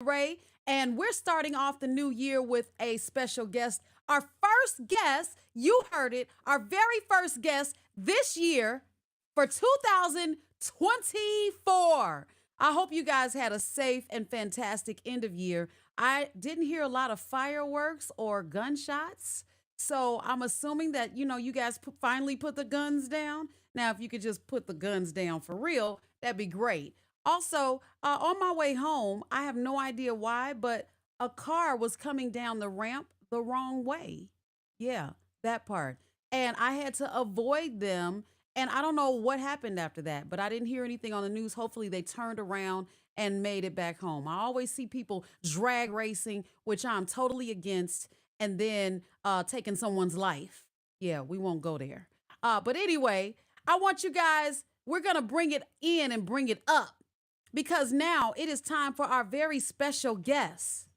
Ray, and we're starting off the new year with a special guest. Our first guest, you heard it, our very first guest this year for 2024. I hope you guys had a safe and fantastic end of year. I didn't hear a lot of fireworks or gunshots. So I'm assuming that, you guys finally put the guns down. Now, if you could just put the guns down for real, that'd be great. Also, on my way home, I have no idea why, but a car was coming down the ramp the wrong way. Yeah, that part. And I had to avoid them. And I don't know what happened after that, but I didn't hear anything on the news. Hopefully, they turned around and made it back home. I always see people drag racing, which I'm totally against, and then taking someone's life. Yeah, we won't go there. But anyway, I want you guys, we're going to bring it in and bring it up because now it is time for our very special guest,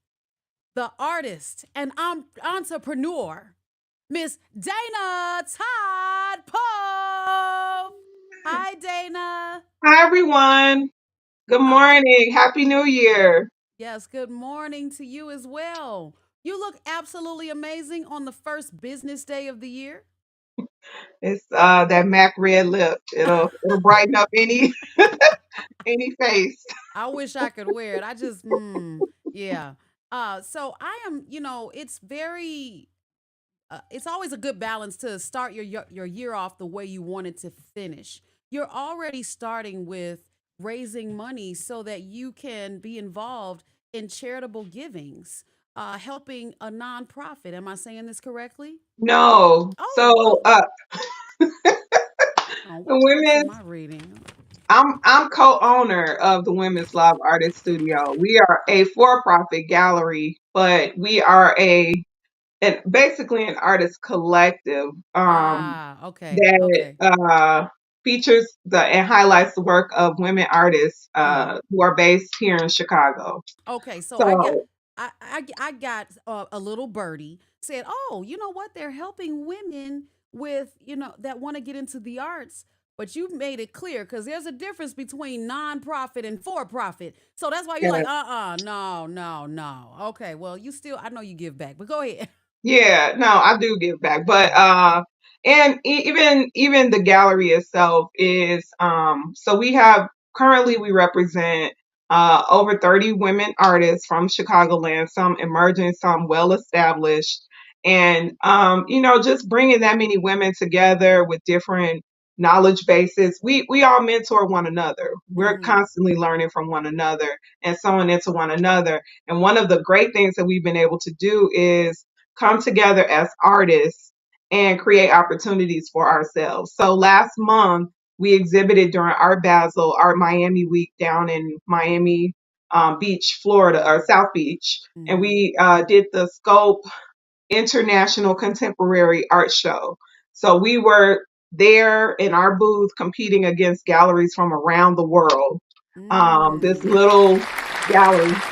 the artist and entrepreneur, Miss Dana Todd Pope. Hi, Dana. Hi, everyone. Good Uh, morning. Happy New Year. yes, good morning to you as well. You look absolutely amazing on the first business day of the year. It's that MAC red lip. It'll brighten up any face. I wish I could wear it. I just, yeah. So I am, it's very it's always a good balance to start your year off the way you want it to finish. You're already starting with raising money so that you can be involved in charitable givings, helping a nonprofit. Am I saying this correctly? No. Oh, So oh, oh, the what books am women's I reading? I'm co-owner of the Women's Love Artist Studio. We are a for-profit gallery, but we are basically an artist collective Ah, okay, that okay. features and highlights the work of women artists Uh-huh. who are based here in Chicago. Okay, so So I got a little birdie said, "Oh, you know what? They're helping women with, that want to get into the arts." But you made it clear because there's a difference between nonprofit and for profit. So that's why you're yeah, like, no, no, no. Okay, well, you still, I know you give back, but go ahead. yeah, no, I do give back, but even the gallery itself is so we represent over 30 women artists from Chicagoland, some emerging, some well established, and just bringing that many women together with different knowledge bases. We all mentor one another. We're Mm-hmm. constantly learning from one another and sewing into one another. And one of the great things that we've been able to do is come together as artists and create opportunities for ourselves. So last month, we exhibited during Art Basel, Art Miami Week down in Miami Beach, Florida, or South Beach. And Mm-hmm. we did the Scope International Contemporary Art Show. So we were there in our booth competing against galleries from around the world. This Mm. little gallery.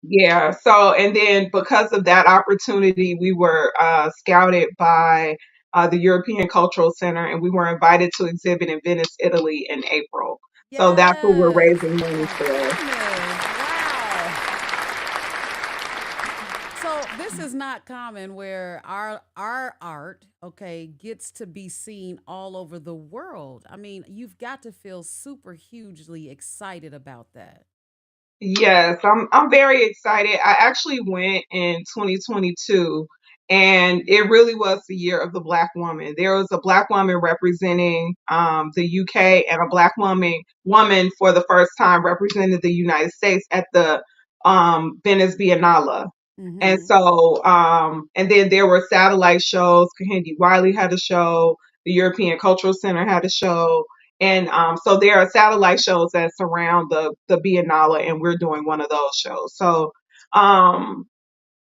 Yeah. So, and then because of that opportunity, we were scouted by the European Cultural Center and we were invited to exhibit in Venice, Italy in April. So that's what we're Yes. raising Oh money my for. goodness. Wow. So this is not common where our art, okay, gets to be seen all over the world. I mean, you've got to feel super hugely excited about that. Yes, I'm very excited. I actually went in 2022 and it really was the year of the Black woman. There was a Black woman representing the UK and a Black woman for the first time represented the United States at the Venice Biennale. And Mm-hmm. so and then there were satellite shows. Kahindi Wiley had a show, the European Cultural Center had a show, and so there are satellite shows that surround the Biennale, and we're doing one of those shows. So um,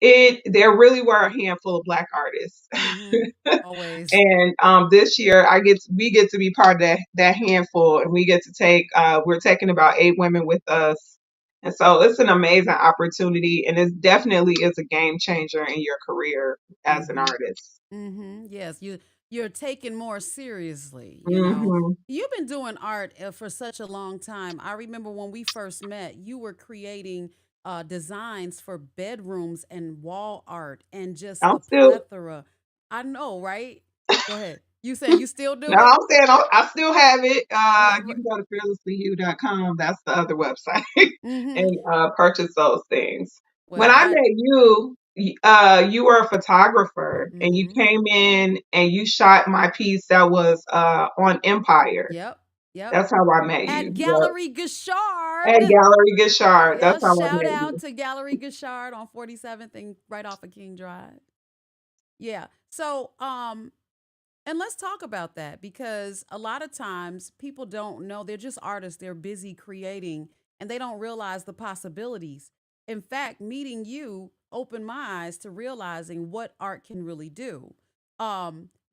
it there really were a handful of Black artists, Mm-hmm. Always. and this year we get to be part of that handful, and we get to take we're taking about 8 women with us. And so it's an amazing opportunity, and it definitely is a game changer in your career as an Mm-hmm. artist. Mm-hmm. Yes. you're taken more seriously, you know. Hmm. You've been doing art for such a long time. I remember when we first met, you were creating designs for bedrooms and wall art and just I'm a still, plethora. I know, right? Go ahead. You saying you still no, do it? I'm saying I still have it. Yeah. You can go to fearlesslyou.com. That's the other website, Mm-hmm. and purchase those things. When Well, I I. met you, you were a photographer, and you Mm-hmm. came in and you shot my piece that was on Empire. Yep. Yep. That's how I met At you. Yep. Gallery At Gashard. Gallery Gishard. Yeah, That's how I shout met out you. to Gallery Gashard on 47th and right off of King Drive. Yeah. So, and let's talk about that because a lot of times people don't know they're just artists, they're busy creating and they don't realize the possibilities. In fact, meeting you opened my eyes to realizing what art can really do.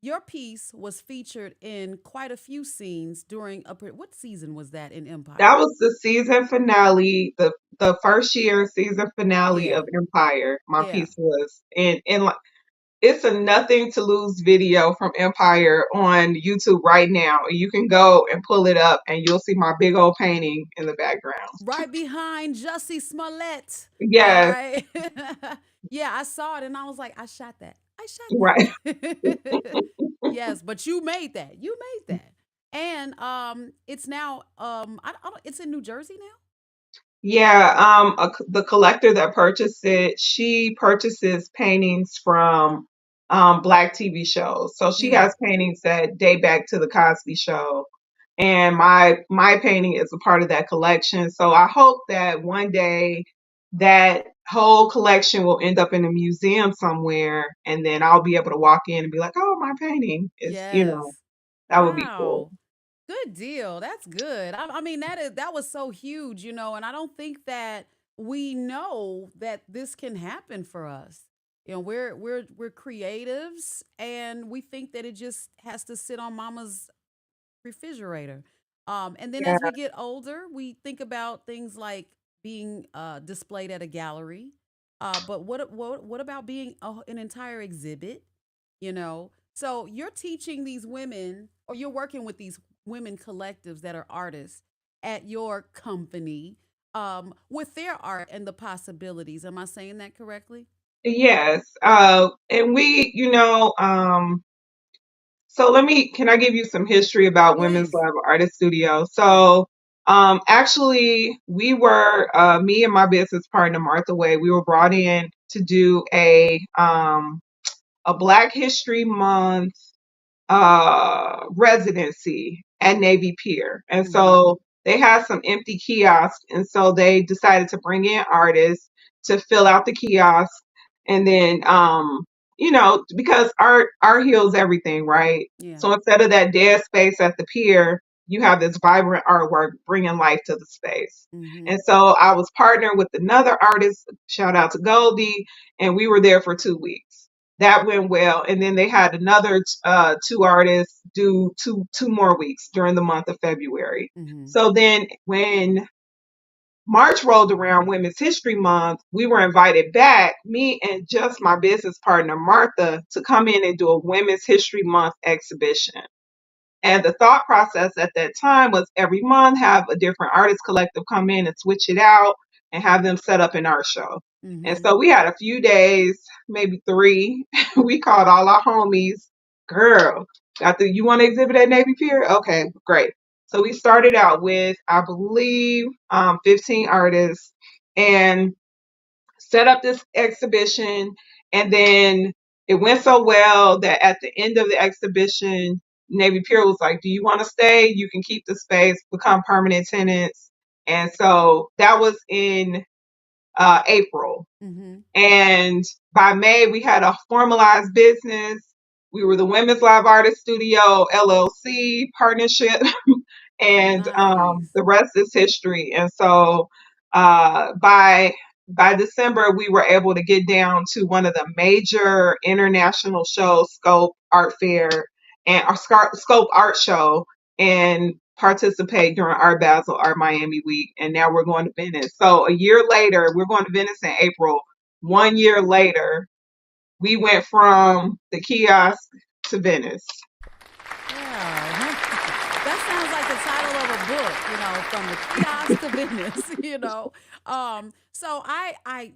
Your piece was featured in quite a few scenes during what season was that in That Empire? was the season finale, the first year season finale Yeah. of Empire. My Yeah. piece was in like it's a nothing to lose video from Empire on YouTube right now. You can go and pull it up and you'll see my big old painting in the background. Right behind Jussie Smollett. All Yes, right. Yeah, I saw it and I was like, I shot that. I right. shot that. Yes, but you made that. You made that. And it's now I don't, it's in New Jersey now? Yeah, the collector that purchased it, she purchases paintings from black TV shows. So she Mm. has paintings that date back to the Cosby Show, and my painting is a part of that collection. So I hope that one day that whole collection will end up in a museum somewhere, and then I'll be able to walk in and be like, "Oh, my painting is," Yes. that would be cool. Wow. Good deal. That's good. I mean, that was so huge, you know, and I don't think that we know that this can happen for us. You know, we're creatives, and we think that it just has to sit on mama's refrigerator. And then Yeah. as we get older, we think about things like being displayed at a gallery. But what about being an entire exhibit? You know, so you're teaching these women, or you're working with these women collectives that are artists at your company with their art and the possibilities. Am I saying that correctly? Yes. And we, so can I give you some history about Women's Please. Lab Artist Studio? Yeah. So, actually, we were, me and my business partner, Martha Way, we were brought in to do a Black History Month residency at Navy Pier. And Mm-hmm. so they had some empty kiosks. And so they decided to bring in artists to fill out the kiosk. And then, because art heals everything, right? Yeah. So instead of that dead space at the pier, you have this vibrant artwork bringing life to the space. Mm-hmm. And so I was partnered with another artist, shout out to Goldie, and we were there for 2 weeks. That went well, and then they had another two artists do two more weeks during the month of February. Mm-hmm. So then when March rolled around, Women's History Month, we were invited back, me and just my business partner Martha, to come in and do a Women's History Month exhibition. And the thought process at that time was every month have a different artist collective come in and switch it out and have them set up an art show. And Mm-hmm. so we had a few days, maybe three. We called all our homies. Girl, you want to exhibit at Navy Pier? Okay, great. So we started out with, I believe, 15 artists and set up this exhibition. And then it went so well that at the end of the exhibition, Navy Pier was like, "Do you want to stay? You can keep the space, become permanent tenants." And so that was in April. Mm-hmm. And by May, we had a formalized business. We were the Women's Live Artist Studio LLC partnership, and Nice. the rest is history. And so by December, we were able to get down to one of the major international shows, Scope Art Fair and our Scope Art Show, and participate during Art Basel, Art Miami Week. And now we're going to Venice. So a year later, we're going to Venice in April. 1 year later, we went from the kiosk to Venice. Yeah. That sounds like the title of a book, from the kiosk to Venice, So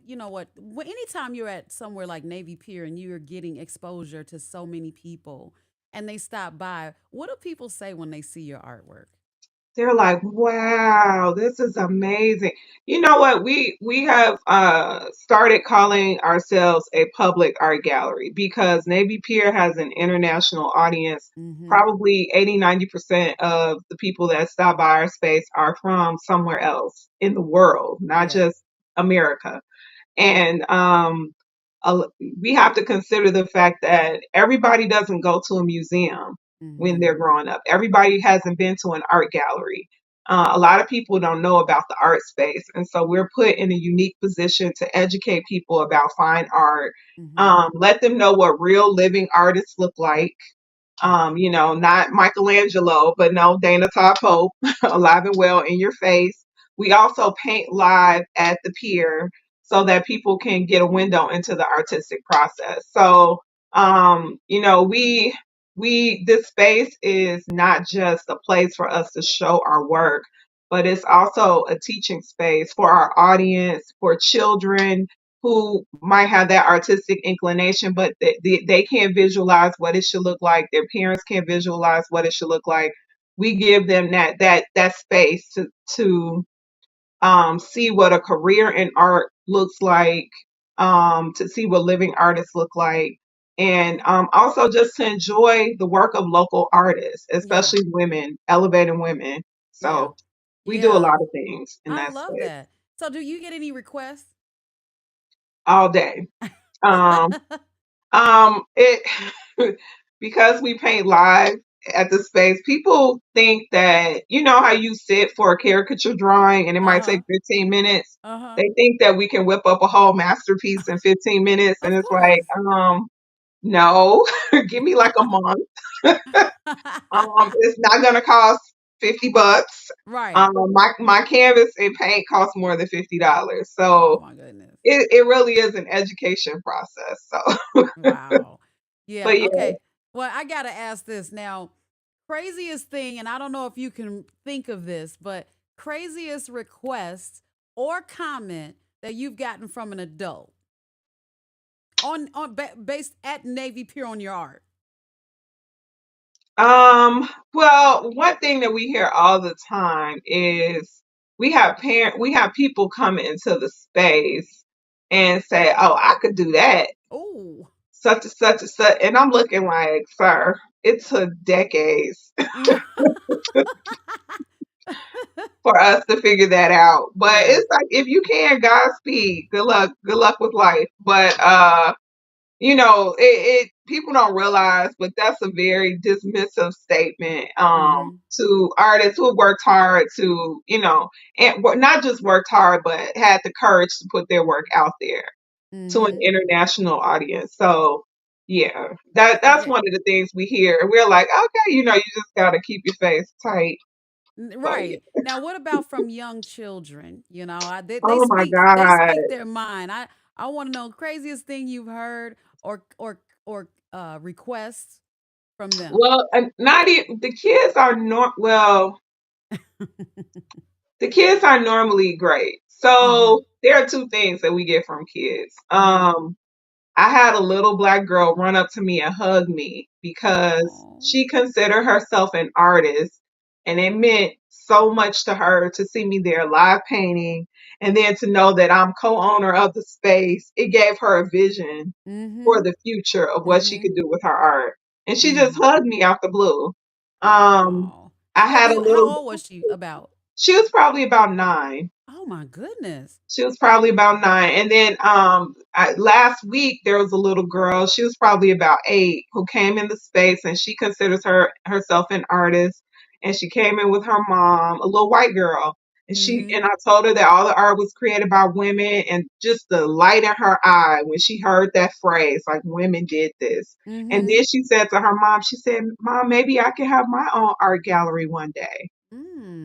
you know what, anytime you're at somewhere like Navy Pier and you're getting exposure to so many people and they stop by, what do people say when they see your artwork? They're like, "Wow, this is amazing." You know what? We have started calling ourselves a public art gallery because Navy Pier has an international audience. Mm-hmm. Probably 80-90% of the people that stop by our space are from somewhere else in the world, not Yeah. just America. And a- we have to consider the fact that everybody doesn't go to a museum when Mm-hmm. they're growing up. Everybody hasn't been to an art gallery. A lot of people don't know about the art space. And so we're put in a unique position to educate people about fine art, Mm-hmm. let them know what real living artists look like. Not Michelangelo, but no, Dana Todd Pope, alive and well in your face. We also paint live at the pier so that people can get a window into the artistic process. So, this space is not just a place for us to show our work, but it's also a teaching space for our audience, for children who might have that artistic inclination, but they can't visualize what it should look like. Their parents can't visualize what it should look like. We give them that space to see what a career in art looks like, to see what living artists look like, and also just to enjoy the work of local artists, Yeah. especially women, elevating women. Yeah. So we do a Yeah. lot of things in I that love space that. So do you get any requests? all day. Um, it because we paint live at the space, people think that you know how you sit for a caricature drawing and it might take Uh-huh. 15 minutes. Uh-huh. They think that we can whip up a whole masterpiece in 15 minutes, and Of it's like, course. no, give me like a month. It's not gonna cost $50. Right. My canvas and paint costs more than $50, Oh so my goodness. it really is an education process. So, Wow. but Yeah. yeah. Okay. Well, I gotta ask this now. Craziest thing, and I don't know if you can think of this, but craziest request or comment that you've gotten from an adult based at Navy Pier on your art. Well, one thing that we hear all the time is we have people come into the space and say, "Oh, I could do that." Oh. Such and such and such. And I'm looking like, sir, it took decades for us to figure that out. But Yeah. it's like if you can, Godspeed. Good luck. Good luck with life. But it people don't realize, but that's a very dismissive statement Mm-hmm. to artists who have worked hard to, and not just worked hard, but had the courage to put their work out there to an Mm-hmm. international audience. So yeah, that's Okay. one of the things we hear. And we're like, okay, you just gotta keep your face tight. So yeah. Right. Now, what about from young children? They Oh my speak God. their mind. I want to know craziest thing you've heard or requests from them. Well, and not even the kids are not well, the kids are normally great. Mhm. So there are two things that we get from kids. Mhm. I had a little black girl run up to me and hug me because Oh. she considered herself an artist, and it meant so much to her to see me there live painting, and then to know that I'm co-owner of the space. It gave her a vision for Mhm. the future of what she Mhm. could do with her art. And she just Mhm. hugged me out the blue. Um, Wow. I had a How little, old was she about? she was probably about 9. Oh my goodness. She was probably about 9. And then last week there was a little girl. She was probably about 8 who came in the space, and she considers herself an artist. And she came in with her mom, a little white girl. And Mhm. I told her that all the art was created by women, and just the light in her eye when she heard that phrase, like women did this. And Mhm. then she said to her mom, she said, "Mom, maybe I can have my own art gallery one day."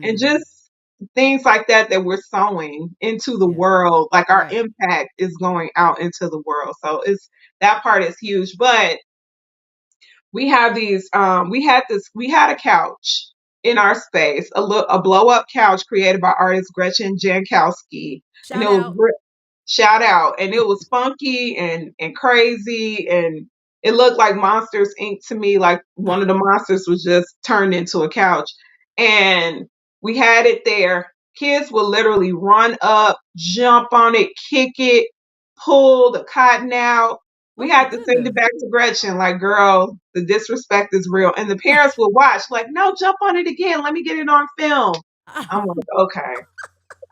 And Mm. just things like that we're sowing into the Yeah. world, like our Right. impact is going out into the world. So it's that part is huge. But we have these we had a couch in our space, a blow up couch created by artist Gretchen Jankowski, and Shout it was out. shout out, and it was funky and crazy, and it looked like Monsters Inc. to me, like one of the monsters was just turned into a couch. And we had it there. Kids would literally run up, jump on it, kick it, pull the cotton out. We Oh my had to send it goodness. back to Gretchen, like, girl, the disrespect is real. And the parents would watch, like, no, jump on it again. Let me get it on film. I'm like, okay.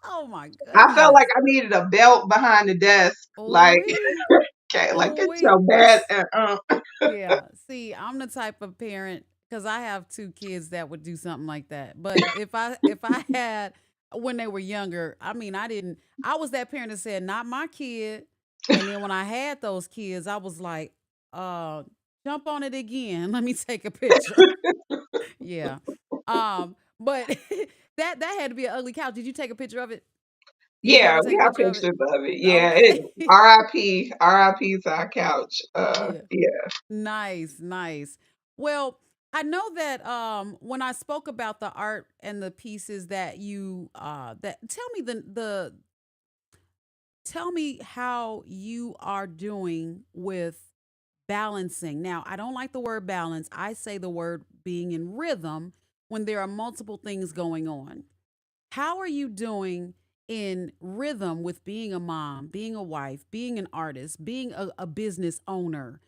Oh my I felt like goodness. I needed a belt behind the desk. Oh Like, we. okay, like, Oh get we. your bad. Yeah. See, I'm the type of parent because I have two kids that would do something like that. But if I had when they were younger, I mean, I was that parent that said, not my kid. And then when I had those kids, I was like, uh, jump on it again. Let me take a picture. Yeah. But that had to be an ugly couch. Did you take a picture of it? Did you Yeah, ever we take a have picture of it? pictures of it. Yeah, Okay. RIP to our couch. Yeah. Yeah. Nice, nice. Well, I know that when I spoke about the art and the pieces that you that tell me how you are doing with balancing. Now, I don't like the word balance. I say the word being in rhythm when there are multiple things going on. How are you doing in rhythm with being a mom, being a wife, being an artist, being a business owner?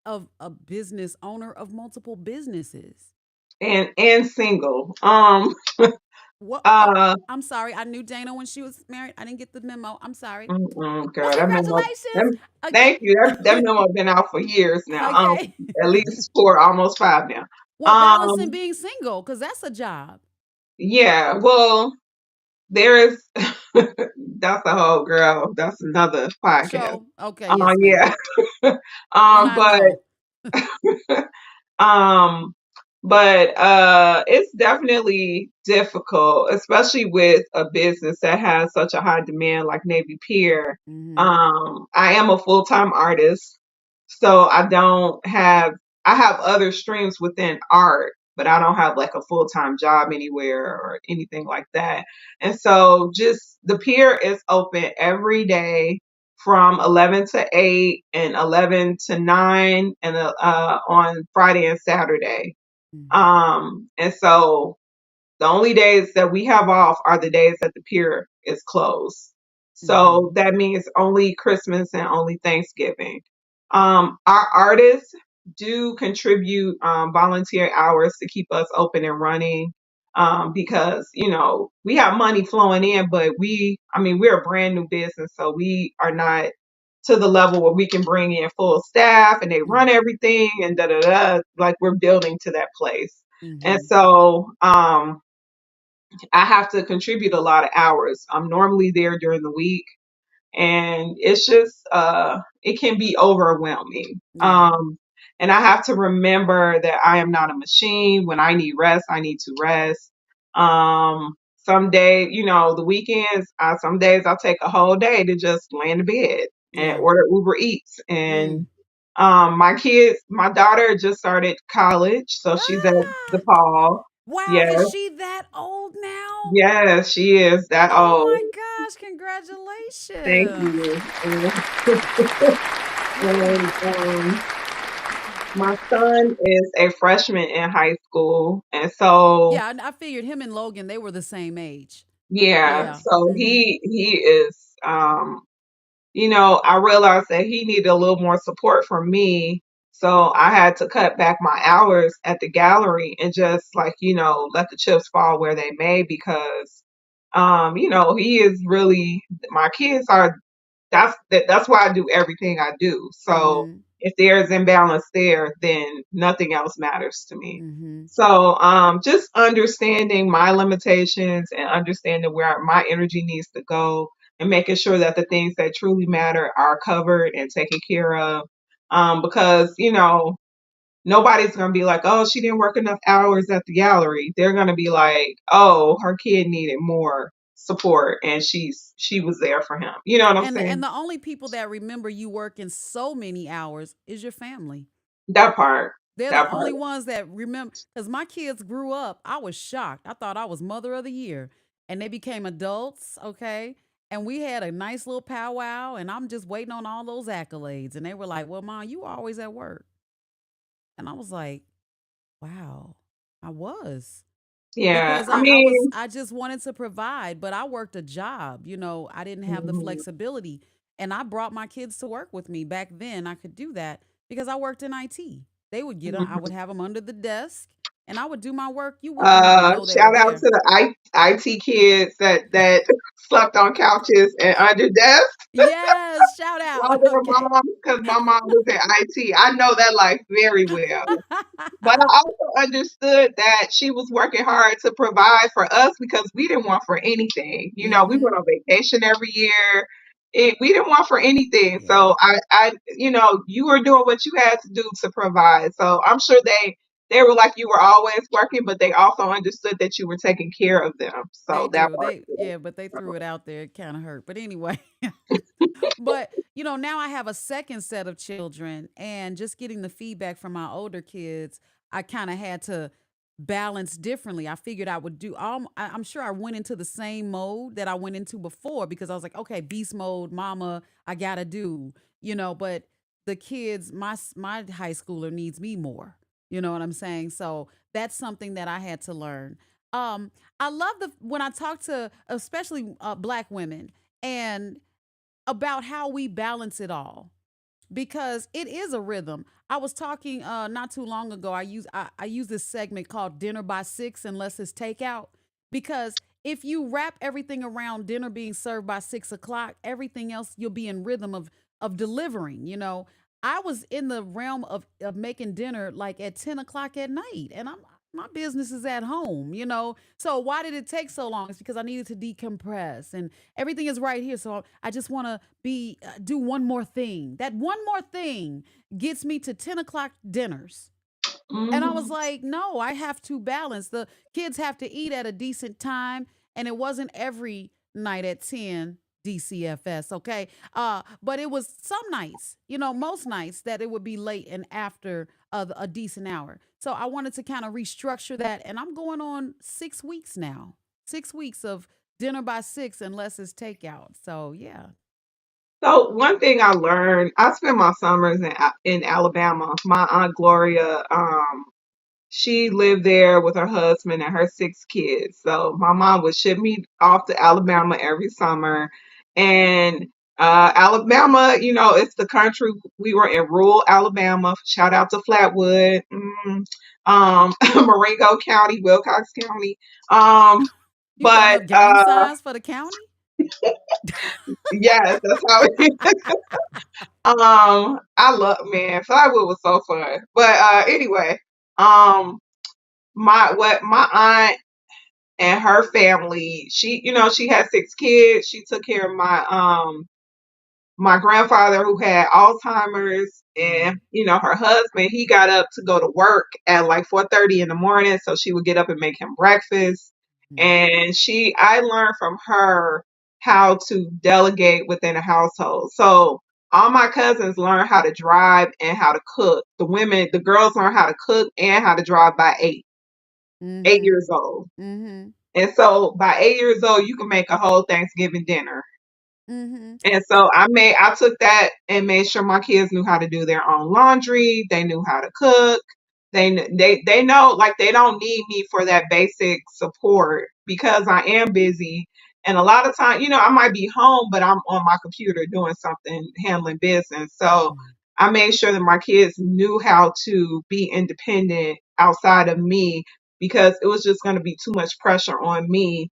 Of a business owner of multiple businesses. And single. What? Oh, Uh I'm sorry. I knew Dana when she was married. I didn't get the memo. I'm sorry. Well, girl, that memo. congratulations Thank you. That again. memo been out for years now. Okay. At least for almost 5 now. Well, balancing Um, being single because that's a job. yeah. Well, there is. That's a whole girl. That's another podcast. Show. Okay. Yes, ma'am. Yeah. And I But know. um, it's definitely difficult, especially with a business that has such a high demand like Navy Pier. Mm-hmm. I am a full-time artist, so I have other streams within art, but I don't have like a full-time job anywhere or anything like that. And so just the pier is open every day from 11 to 8 and 11 to 9 and on Friday and Saturday. Mm-hmm. And so the only days that we have off are the days that the pier is closed. Mm-hmm. So that means only Christmas and only Thanksgiving. Our artists do contribute volunteer hours to keep us open and running because, we have money flowing in, but we're a brand new business. So we are not to the level where we can bring in full staff and they run everything and da da da. Like we're building to that place. And Mm-hmm. so I have to contribute a lot of hours. I'm normally there during the week and it's just it can be overwhelming. Yeah. And I have to remember that I am not a machine. When I need rest, I need to rest. Some day, the weekends, some days I'll take a whole day to just lay in the bed and Yeah. order Uber Eats. And Mm. my daughter just started college, so she's at Ah! DePaul. Wow. Yes, Is she that old now? yes, she is that Oh old. my gosh, Thank congratulations. you. And my son is a freshman in high school, and so Yeah, I figured him and Logan, they were the same age. yeah, Yeah. so Mhm. he is I realized that he needed a little more support from me. So I had to cut back my hours at the gallery and just like, let the chips fall where they may because he is really my kids are that's why I do everything I do. So Mhm. if there's imbalance there, then nothing else matters to me. Mhm. So just understanding my limitations and understanding where my energy needs to go and making sure that the things that truly matter are covered and taken care of. Because, nobody's going to be like, oh, she didn't work enough hours at the gallery. They're going to be like, oh, her kid needed more support and she was there for him. You know what I'm And saying? the only people that remember you working so many hours is your family. That part. They're the That part. only ones that remember, because my kids grew up. I was shocked. I thought I was mother of the year. And they became adults, okay? And we had a nice little powwow, and I'm just waiting on all those accolades. And they were like, well, Mom, you were always at work. And I was like, wow, I was. Yeah. Because I I mean, I just wanted to provide, but I worked a job. I didn't have the mhm. flexibility. And I brought my kids to work with me. Back then I could do that because I worked in IT. They would get on, I would Mhm. have them under the desk and I would do my work. You wouldn't even know they were Shout out to there. the IT kids that slept on couches and under desks Yes, shout while out. their Okay. moms, because my mom was in IT. I know that life very well. But I also understood that she was working hard to provide for us because we didn't want for anything. We went Mhm. on vacation every year. We didn't want for anything. Yeah, So you were doing what you had to do to provide. So I'm sure they were like you were always working, but they also understood that you were taking care of them. they So that do. part. Yeah, but they threw it out there. It kind of hurt. But anyway, but now I have a second set of children, and just getting the feedback from my older kids, I kind of had to balance differently. I figured I would do all, I'm sure I went into the same mode that I went into before because I was like, okay, beast mode, mama, I gotta do, but the kids, my high schooler needs me more. You know what I'm saying? So that's something that I had to learn. Um, I love the when I talk to especially black women and about how we balance it all because it is a rhythm. I was talking not too long ago. I use this segment called Dinner by Six unless it's takeout because if you wrap everything around dinner being served by 6 o'clock, everything else you'll be in rhythm of delivering. I was in the realm of making dinner like at 10 o'clock at night, and my business is at home. So why did it take so long? It's because I needed to decompress and everything is right here. So I just want to be do one more thing. That one more thing gets me to 10 o'clock dinners. And I was Hmm. like, no, I have to balance. The kids have to eat at a decent time, and it wasn't every night at 10 DCFS, okay? But it was some nights, most nights that it would be late and after a decent hour. So I wanted to kind of restructure that, and I'm going on 6 weeks now. 6 weeks of dinner by six, unless it's takeout. So yeah. So one thing I learned, I spent my summers in Alabama. My aunt Gloria, she lived there with her husband and her 6 kids. So my mom would ship me off to Alabama every summer. And Alabama, it's the country. We were in rural Alabama. Shout out to Flatwood, Marengo County, Wilcox County. Um, You throwing but up gang signs for the county? yes, that's how it is. I love, man, Flatwood was so fun. But anyway, um, my aunt and her family, she had 6 kids. She took care of my grandfather who had Alzheimer's, and Mm, her husband, he got up to go to work at like 4:30 in the morning, so she would get up and make him breakfast. mm, And I learned from her how to delegate within a household. So all my cousins learned how to drive and how to cook. The girls learned how to cook and how to drive by 8 mhm, years old. mhm, And so by 8 years old, you can make a whole Thanksgiving dinner. mhm. And so I took that and made sure my kids knew how to do their own laundry. They knew how to cook. They know, like, they don't need me for that basic support because I am busy. And a lot of time, I might be home, but I'm on my computer doing something, handling business. So Mm. I made sure that my kids knew how to be independent outside of me because it was just going to be too much pressure on me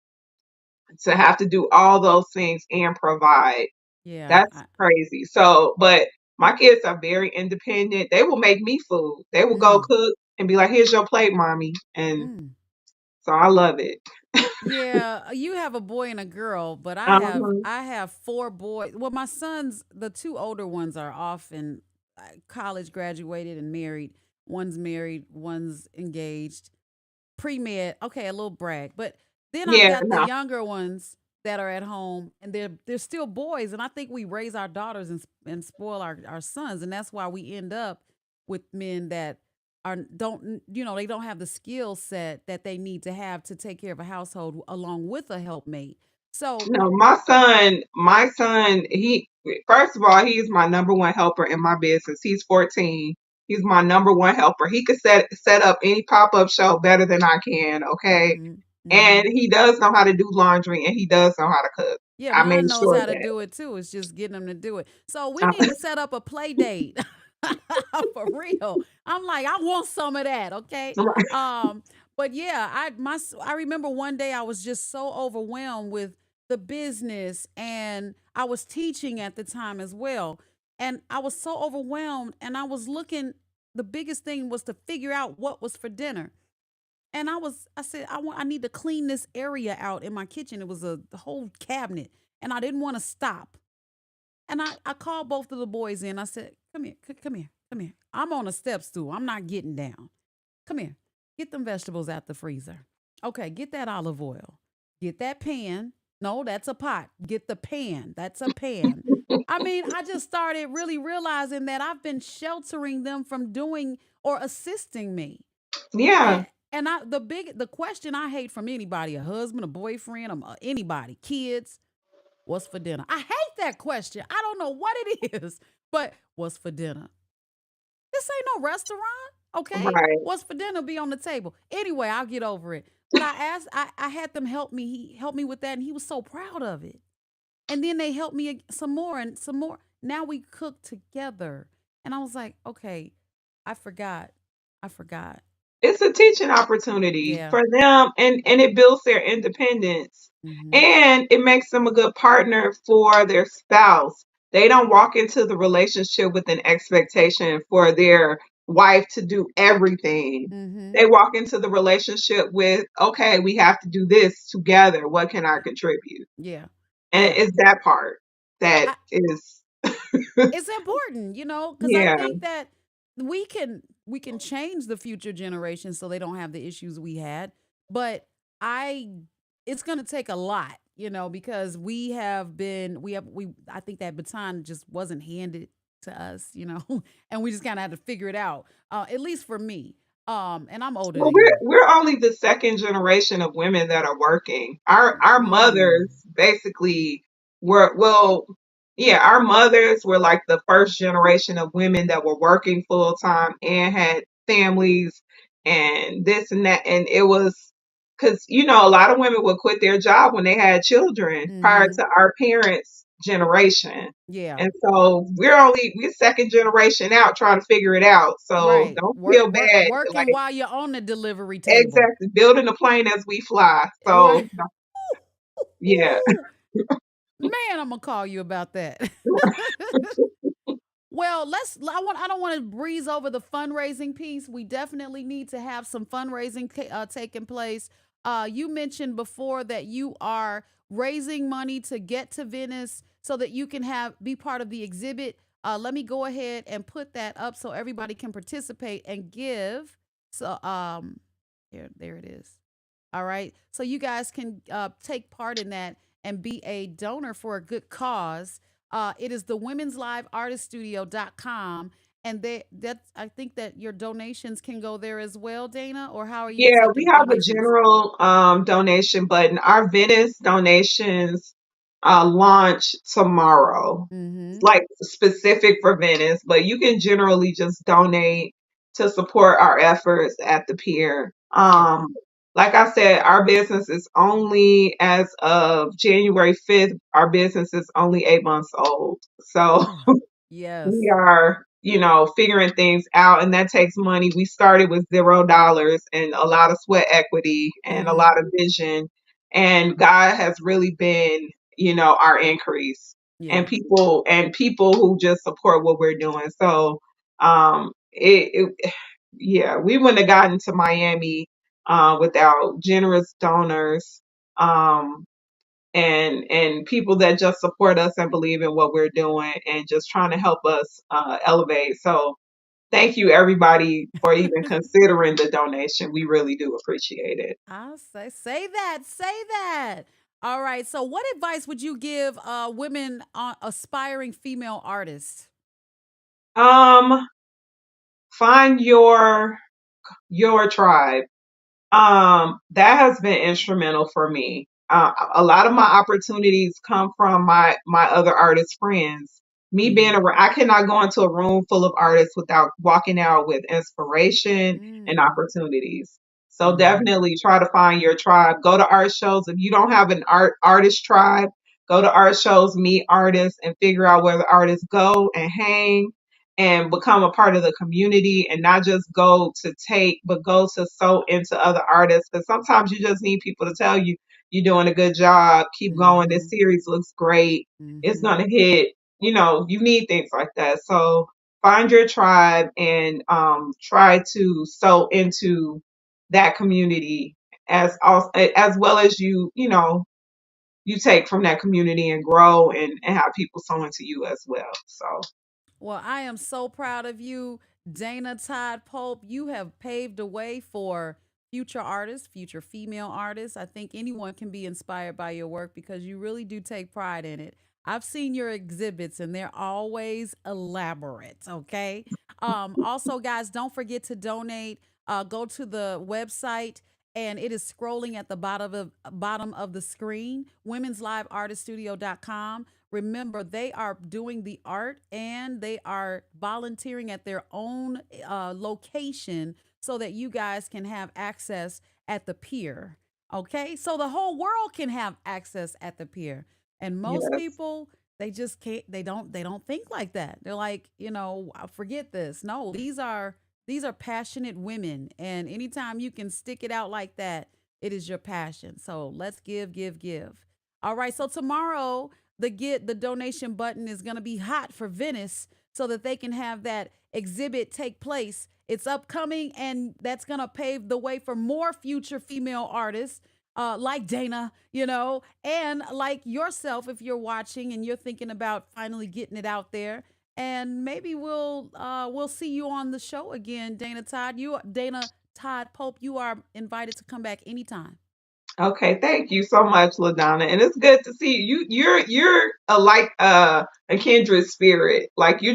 to have to do all those things and provide. Yeah. That's crazy. So, but my kids are very independent. They will make me food. They will go Mm, cook and be like, "Here's your plate, mommy." And mm. so I love it. Yeah, you have a boy and a girl, but I have Uh-huh. I have four boys. Well, my sons, the two older ones are off and college graduated and married. One's married, one's engaged. Pre-med, okay, a little brag. But then I've Yeah, got the no. younger ones that are at home and they're still boys. And I think we raise our daughters and spoil our sons. And that's why we end up with men that are don't they don't have the skill set that they need to have to take care of a household along with a helpmate. So, No, my son, he first of all, he's my number one helper in my business. He's 14. He's my number one helper. He could set up any pop-up show better than I can, okay? mhm, And mhm. he does know how to do laundry and he does know how to cook. Yeah, I mine made knows sure how to that. do it too. It's just getting them to do it. So we need to set up a play date. For real. I'm like, I want some of that, okay? Um, but yeah, I remember one day I was just so overwhelmed with the business, and I was teaching at the time as well. And I was so overwhelmed, and I was looking, the biggest thing was to figure out what was for dinner. And I said, I need to clean this area out in my kitchen. It was the whole cabinet, and I didn't want to stop. And I called both of the boys in. I said, come here, come here, come here. I'm on a step stool. I'm not getting down. Come here. Get them vegetables out the freezer. Okay, get that olive oil. Get that pan. No, that's a pot. Get the pan. That's a pan. I mean, I just started really realizing that I've been sheltering them from doing or assisting me. Yeah. And the question I hate from anybody, a husband, a boyfriend, anybody, kids, what's for dinner? I hate that question. I don't know what it is, but what's for dinner? This ain't no restaurant, okay? Right. What's for dinner be on the table. Anyway, I'll get over it. But I had them help me. He helped me with that, and he was so proud of it. And then they helped me some more and some more. Now we cook together. And I was like, okay, I forgot. I forgot. It's a teaching opportunity Yeah. for them, and it builds their independence, Mm-hmm. and it makes them a good partner for their spouse. They don't walk into the relationship with an expectation for their wife to do everything. Mm-hmm. They walk into the relationship with, okay, we have to do this together. What can I contribute? Yeah. And Yeah. it's that part that I, is, it's important, because I yeah, think that we can change the future generations so they don't have the issues we had. But I it's gonna take a lot, because we I think that baton just wasn't handed to us, and we just kind of had to figure it out. At least for me. And I'm older well, than you. we're only the second generation of women that are working. Our Mm, mothers basically were, well, yeah, our mothers were like the first generation of women that were working full time and had families and this and that. And it was because a lot of women would quit their job when they had children prior mm-hmm. to our parents' generation. Yeah. And so we're second generation out trying to figure it out. So Right. don't feel bad. Working while you're on the delivery table. Exactly. Building a plane as we fly. Right. So, yeah. Man, I'm gonna call you about that. Well, I don't want to breeze over the fundraising piece. We definitely need to have some fundraising taking place. You mentioned before that you are raising money to get to Venice so that you can be part of the exhibit. Let me go ahead and put that up so everybody can participate and give. So, there it is. All right. So you guys can take part in that and be a donor for a good cause. It is the Women's Live Artist Studio.com. And I think that your donations can go there as well, Dana, or how are you Yeah, we accepting have a donations? general donation button. Our Venice donations launch tomorrow. It's Mm-hmm. like specific for Venice, but you can generally just donate to support our efforts at the pier. Yeah. Like I said, our business is only as of January 5th, our business is only 8 months old. So Oh, we yes. are, figuring things out, and that takes money. We started with $0 and a lot of sweat equity and a Mm-hmm. lot of vision, and God has really been, our increase, Yeah. and people who just support what we're doing. So, yeah, we wouldn't have gotten to Miami without generous donors. And people that just support us and believe in what we're doing and just trying to help us elevate. So thank you everybody for even considering the donation. We really do appreciate it. I'll say that. Say that. All right. So what advice would you give women aspiring female artists? Um, find your your tribe. That has been instrumental for me. A lot of my opportunities come from my other artist friends. Me being Mm-hmm. around, I cannot go into a room full of artists without walking out with inspiration and Mm. opportunities. So Mm-hmm. definitely try to find your tribe. Go to art shows. If you don't have an artist tribe, go to art shows, meet artists, and figure out where the artists go and hang and become a part of the community and not just go to take, but go to sow into other artists. Because sometimes you just need people to tell you you're doing a good job. Keep going. This Mm-hmm. series looks great. It's Mm-hmm. gonna hit. You know, you need things like that. So find your tribe and try to sow into that community as well as you take from that community and grow and have people sow into you as well. So Well, I am so proud of you, Dana Todd Pope. You have paved the way for future artists, future female artists. I think anyone can be inspired by your work because you really do take pride in it. I've seen your exhibits and they're always elaborate, okay? Also, guys, don't forget to donate. Go to the website and it is scrolling at the bottom of the screen, womensliveartiststudio.com. Remember, they are doing the art and they are volunteering at their own location so that you guys can have access at the pier. Okay, so the whole world can have access at the pier. And most yes, people, they just can't. They don't think like that. They're like, forget this. No, these are passionate women, and anytime you can stick it out like that, it is your passion. So let's give, give, give. All right. So tomorrow the donation button is going to be hot for Venice so that they can have that exhibit take place. It's upcoming and that's going to pave the way for more future female artists like Dana, and like yourself if you're watching and you're thinking about finally getting it out there. And maybe we'll see you on the show again, Dana Todd Pope. You are invited to come back anytime. okay, thank you so much, LaDonna. And it's good to see you. You're a kindred spirit. Like you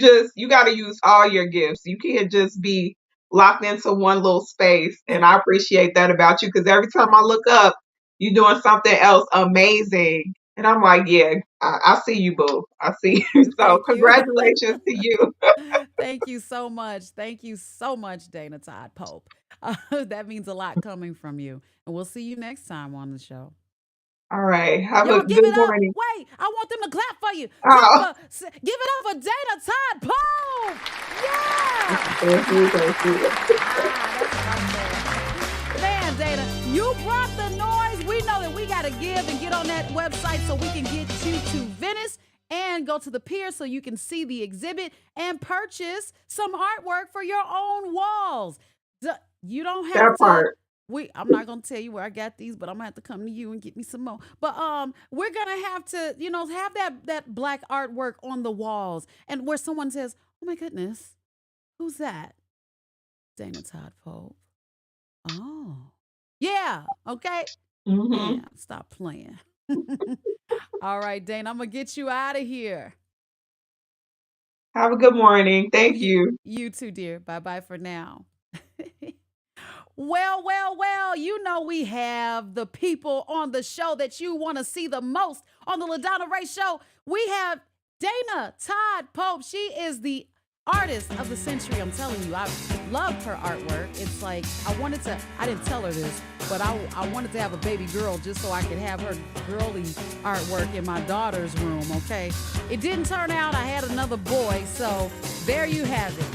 gotta use all your gifts. You can't just be locked into one little space. And I appreciate that about you because every time I look up, you're doing something else amazing. And I'm like, yeah, I see you, boo. I see Thank you. you. So Thank you. congratulations to you. Thank you so much. Thank you so much, Dana Todd Pope. That means a lot coming from you. And we'll see you next time on the show. All right. Have a Y'all give it good up. morning. Wait, I want them to clap for you. Oh, Give it up for Dana Todd Pope. Yeah. thank you, thank you. That's what I'm saying. Man, Dana, you brought the noise. We know that we got to give and get on that website so we can get you to Venice and go to the pier so you can see the exhibit and purchase some artwork for your own walls. You don't have That to. part. I'm not gonna tell you where I got these, but I'm gonna have to come to you and get me some more. But we're gonna have to, have that black artwork on the walls, and where someone says, "Oh my goodness, who's that?" Dana Todd Pope. Oh, yeah. Okay. Hmm. Man, stop playing. All right, Dana, I'm gonna get you out of here. Have a good morning. Thank You, you. you too, dear. Bye bye for now. Well, well, well, we have the people on the show that you want to see the most on the LaDonna Raeh Show. We have Dana Todd Pope. She is the artist of the century. I'm telling you, I love her artwork. It's like I didn't tell her this, but I wanted to have a baby girl just so I could have her girly artwork in my daughter's room, okay? It didn't turn out. I had another boy, so there you have it.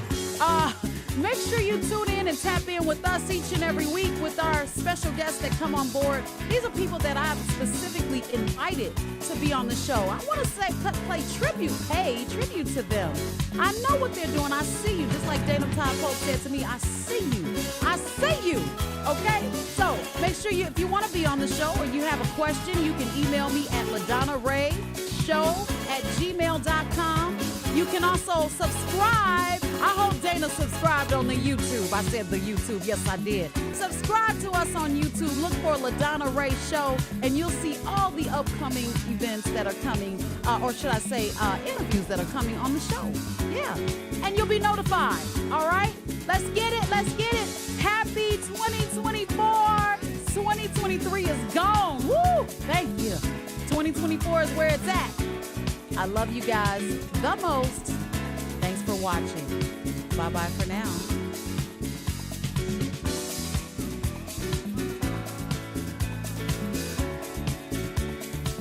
Make sure you tune in and tap in with us each and every week with our special guests that come on board. These are people that I've specifically invited to be on the show. I want to pay tribute to them. I know what they're doing. I see you. Just like Dana Todd Pope said to me, I see you. I see you. Okay? So make sure if you want to be on the show or you have a question, you can email me at LaDonna Raeh Show at gmail.com. You can also subscribe. I hope Dana subscribed on the YouTube. I said the YouTube. Yes, I did. Subscribe to us on YouTube. Look for LaDonna Raeh Show, and you'll see all the upcoming events that are coming, or should I say interviews that are coming on the show. Yeah. And you'll be notified. All right? Let's get it. Let's get it. Happy 2024. 2023 is gone. Woo! Thank you. 2024 is where it's at. I love you guys the most. Thanks for watching. Bye-bye for now.